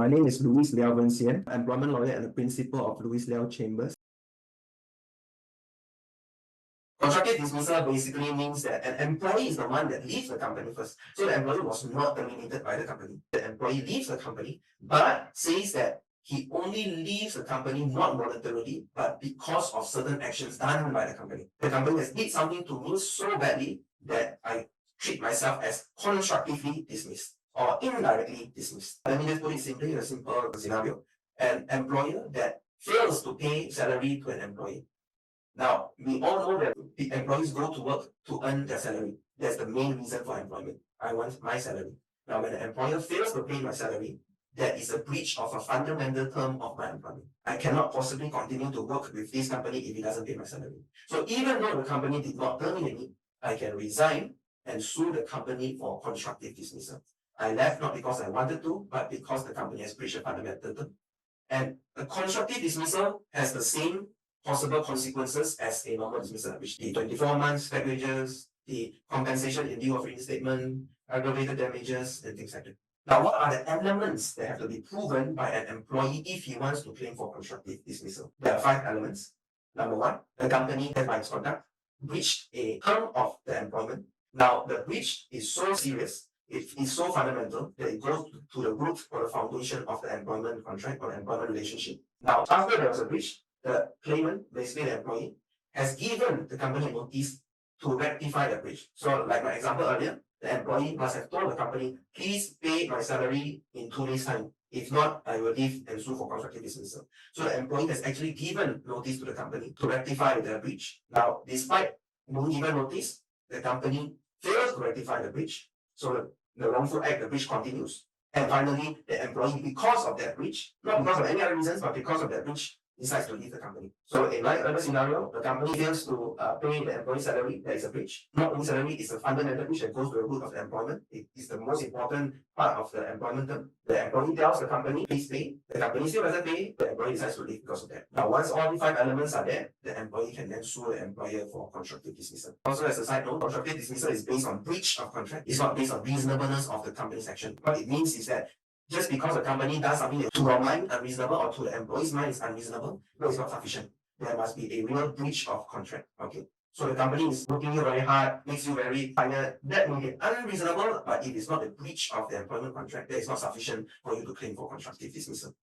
My name is Louis Liao Venxian, employment lawyer and the principal of Louis Liao Chambers. Constructive dismissal basically means that an employee is the one that leaves the company first. So the employee was not terminated by the company. The employee leaves the company, but says that he only leaves the company not voluntarily, but because of certain actions done by the company. The company has did something to me so badly that I treat myself as constructively dismissed or indirectly dismissed. Let me just put it simply in a simple scenario. An employer that fails to pay salary to an employee. Now, we all know that the employees go to work to earn their salary. That's the main reason for employment. I want my salary. Now, when the employer fails to pay my salary, that is a breach of a fundamental term of my employment. I cannot possibly continue to work with this company if it doesn't pay my salary. So even though the company did not terminate me, I can resign and sue the company for constructive dismissal. I left not because I wanted to, but because the company has breached a fundamental term. And a constructive dismissal has the same possible consequences as a normal dismissal, which the 24 months back wages, the compensation in lieu of reinstatement, aggravated damages, and things like that. Now, what are the elements that have to be proven by an employee if he wants to claim for constructive dismissal? There are 5 elements. Number 1, the company has by its conduct breached a term of the employment. Now, the breach is so serious, it is so fundamental that it goes to the root or the foundation of the employment contract or the employment relationship. Now, after there was a breach, the claimant, basically the employee, has given the company notice to rectify the breach. So, like my example earlier, the employee must have told the company, please pay my salary in 2 days' time. If not, I will leave and sue for constructive dismissal. So the employee has actually given notice to the company to rectify the breach. Now, despite being given notice, the company fails to rectify the breach. So the wrongful act, the breach continues. And finally, the employee, because of that breach, not because of any other reasons, but because of that breach, decides to leave the company. So in my other scenario, the company fails to pay the employee salary, that is a breach. Not only salary, it's a fundamental breach that goes to the root of the employment. It is the most important part of the employment term. The employee tells the company, please pay. The company still doesn't pay, the employee decides to leave because of that. Now, once all the 5 elements are there, the employee can then sue the employer for constructive dismissal. Also, as a side note, constructive dismissal is based on breach of contract. It's not based on reasonableness of the company's action. What it means is that just because the company does something that to your mind unreasonable or to the employee's mind is unreasonable, no, it's not sufficient. There must be a real breach of contract. Okay. So the company is working you very hard, makes you very tired. That may be unreasonable, but it is not a breach of the employment contract. That is not sufficient for you to claim for constructive dismissal.